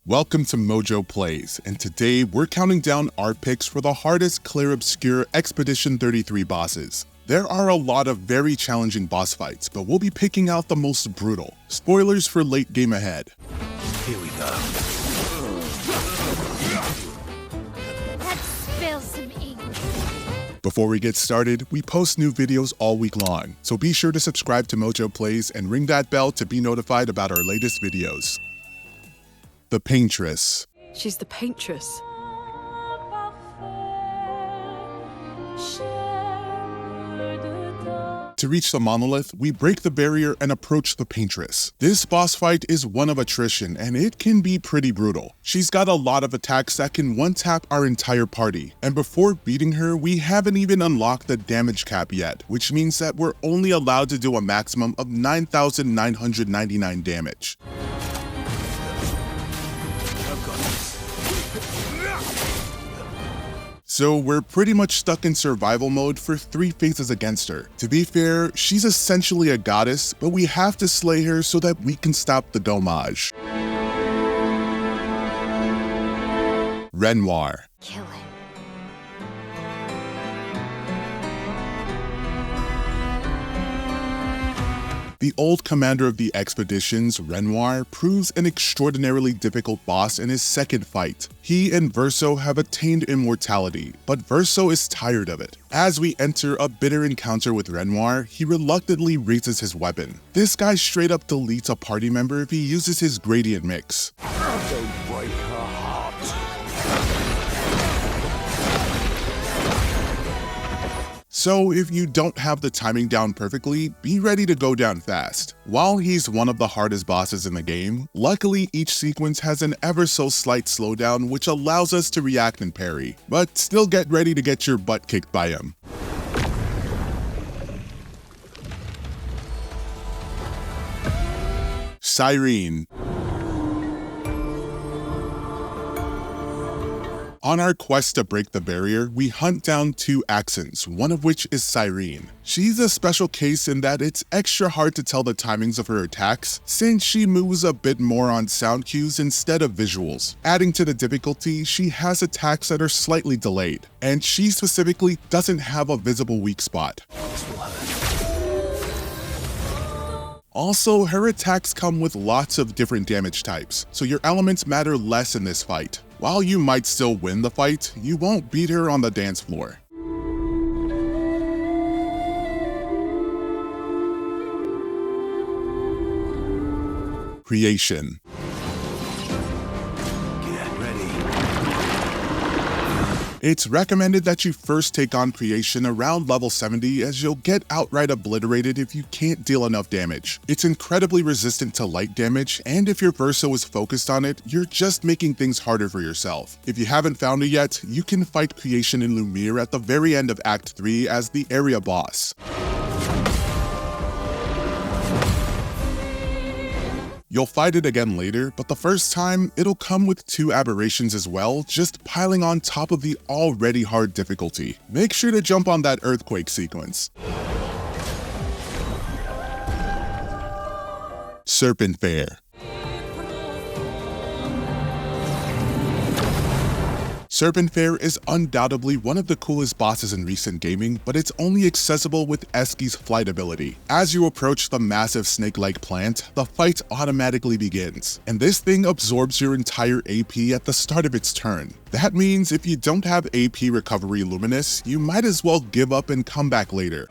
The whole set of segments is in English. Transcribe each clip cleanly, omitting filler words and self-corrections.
Welcome to MojoPlays, and today we're counting down our picks for the hardest Clair Obscur Expedition 33 bosses. There are a lot of very challenging boss fights, but we'll be picking out the most brutal. Spoilers for late game ahead. Here we go. Let's spill some ink. Before we get started, we post new videos all week long, so be sure to subscribe to MojoPlays and ring that bell to be notified about our latest videos. The Paintress. She's the Paintress. To reach the monolith, we break the barrier and approach the Paintress. This boss fight is one of attrition, and it can be pretty brutal. She's got a lot of attacks that can one-tap our entire party, and before beating her, we haven't even unlocked the damage cap yet, which means that we're only allowed to do a maximum of 9,999 damage. So we're pretty much stuck in survival mode for 3 phases against her. To be fair, she's essentially a goddess, but we have to slay her so that we can stop the dommage. Renoir. Kill him. The old commander of the expeditions, Renoir, proves an extraordinarily difficult boss in his second fight. He and Verso have attained immortality, but Verso is tired of it. As we enter a bitter encounter with Renoir, he reluctantly raises his weapon. This guy straight up deletes a party member if he uses his gradient mix. Don't break her heart. So if you don't have the timing down perfectly, be ready to go down fast. While he's one of the hardest bosses in the game, luckily each sequence has an ever so slight slowdown which allows us to react and parry, but still get ready to get your butt kicked by him. Sirene. On our quest to break the barrier, we hunt down 2 accents, one of which is Sirene. She's a special case in that it's extra hard to tell the timings of her attacks, since she moves a bit more on sound cues instead of visuals. Adding to the difficulty, she has attacks that are slightly delayed, and she specifically doesn't have a visible weak spot. Also, her attacks come with lots of different damage types, so your elements matter less in this fight. While you might still win the fight, you won't beat her on the dance floor. Creation. Get ready. It's recommended that you first take on Creation around level 70 as you'll get outright obliterated if you can't deal enough damage. It's incredibly resistant to light damage, and if your Verso is focused on it, you're just making things harder for yourself. If you haven't found it yet, you can fight Creation in Lumiere at the very end of Act 3 as the area boss. You'll fight it again later, but the first time, it'll come with 2 aberrations as well, just piling on top of the already hard difficulty. Make sure to jump on that earthquake sequence. Serpent Fair. Serpent Fair is undoubtedly one of the coolest bosses in recent gaming, but it's only accessible with Eski's flight ability. As you approach the massive snake-like plant, the fight automatically begins, and this thing absorbs your entire AP at the start of its turn. That means if you don't have AP Recovery Luminous, you might as well give up and come back later.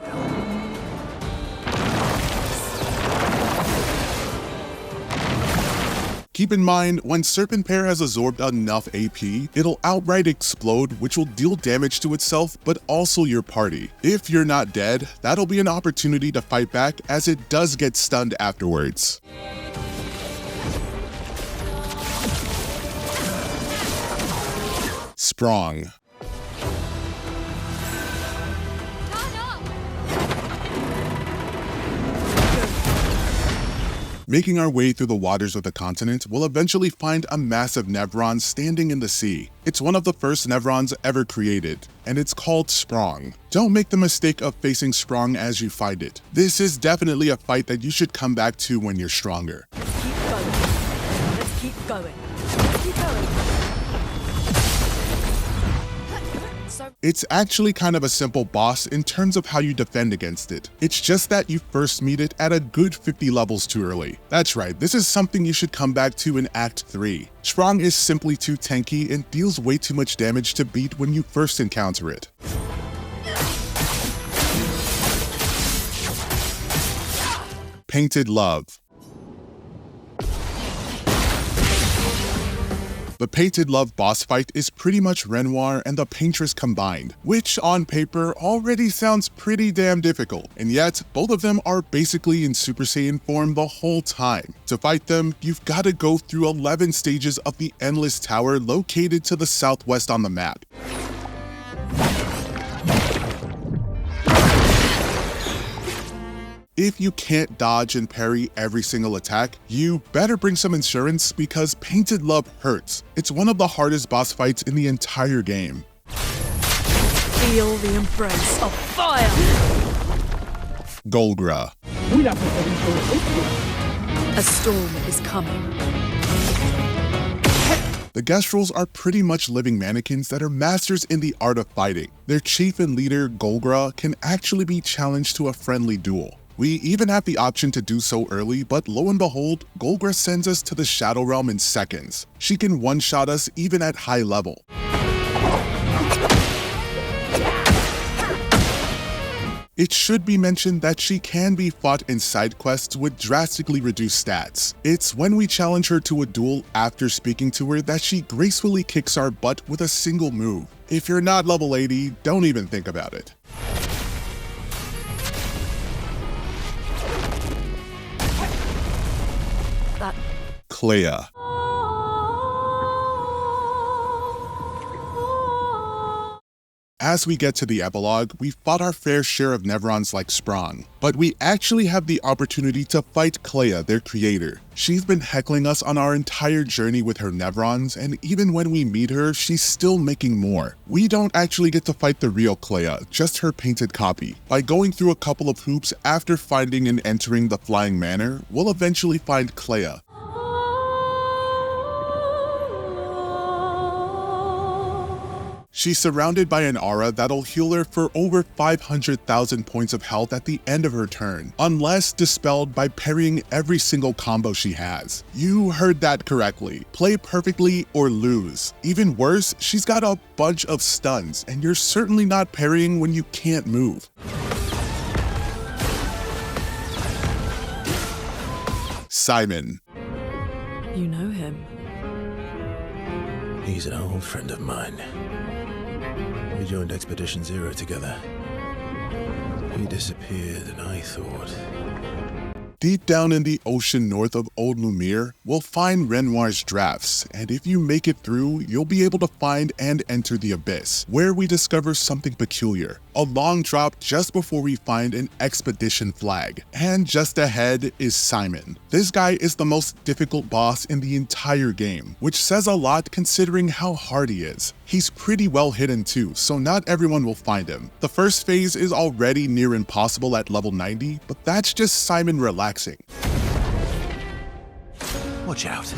Keep in mind, when Serpent Fair has absorbed enough AP, it'll outright explode, which will deal damage to itself, but also your party. If you're not dead, that'll be an opportunity to fight back, as it does get stunned afterwards. Sprung. Making our way through the waters of the continent, we'll eventually find a massive Nevron standing in the sea. It's one of the first Nevrons ever created, and it's called Sprung. Don't make the mistake of facing Sprung as you fight it. This is definitely a fight that you should come back to when you're stronger. Let's keep going. Let's keep going. Let's keep It's actually kind of a simple boss in terms of how you defend against it. It's just that you first meet it at a good 50 levels too early. That's right, this is something you should come back to in Act 3. Sprung is simply too tanky and deals way too much damage to beat when you first encounter it. Painted Love. The Painted Love boss fight is pretty much Renoir and the Paintress combined, which on paper already sounds pretty damn difficult, and yet both of them are basically in Super Saiyan form the whole time. To fight them, you've got to go through 11 stages of the Endless Tower located to the southwest on the map. If you can't dodge and parry every single attack, you better bring some insurance because Painted Love hurts. It's one of the hardest boss fights in the entire game. Feel the embrace of fire! Golgra. A storm is coming. The Gestrels are pretty much living mannequins that are masters in the art of fighting. Their chief and leader, Golgra, can actually be challenged to a friendly duel. We even have the option to do so early, but lo and behold, Golgra sends us to the Shadow Realm in seconds. She can one-shot us even at high level. It should be mentioned that she can be fought in side quests with drastically reduced stats. It's when we challenge her to a duel after speaking to her that she gracefully kicks our butt with a single move. If you're not level 80, don't even think about it. Clea. As we get to the epilogue, we fought our fair share of Nevrons like Sprung, but we actually have the opportunity to fight Clea, their creator. She's been heckling us on our entire journey with her Nevrons, and even when we meet her, she's still making more. We don't actually get to fight the real Clea, just her painted copy. By going through a couple of hoops after finding and entering the Flying Manor, we'll eventually find Clea. She's surrounded by an aura that'll heal her for over 500,000 points of health at the end of her turn, unless dispelled by parrying every single combo she has. You heard that correctly. Play perfectly or lose. Even worse, she's got a bunch of stuns, and you're certainly not parrying when you can't move. Simon. You know him. He's an old friend of mine. We joined Expedition Zero together. He disappeared and I thought... Deep down in the ocean north of Old Lumiere, we'll find Renoir's drafts, and if you make it through, you'll be able to find and enter the Abyss, where we discover something peculiar. A long drop just before we find an expedition flag. And just ahead is Simon. This guy is the most difficult boss in the entire game, which says a lot considering how hard he is. He's pretty well hidden too, so not everyone will find him. The first phase is already near impossible at level 90, but that's just Simon relaxing. Watch out.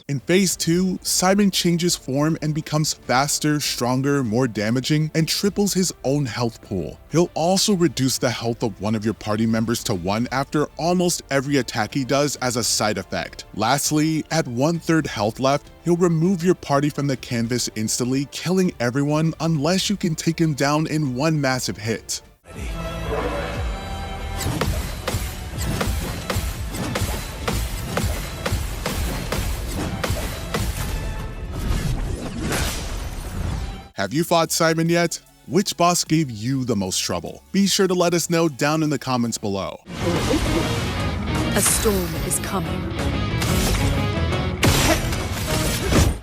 In Phase 2, Simon changes form and becomes faster, stronger, more damaging, and triples his own health pool. He'll also reduce the health of one of your party members to 1 after almost every attack he does as a side effect. Lastly, at 1/3 health left, he'll remove your party from the canvas instantly, killing everyone unless you can take him down in one massive hit. Ready. Have you fought Simon yet? Which boss gave you the most trouble? Be sure to let us know down in the comments below. A storm is coming.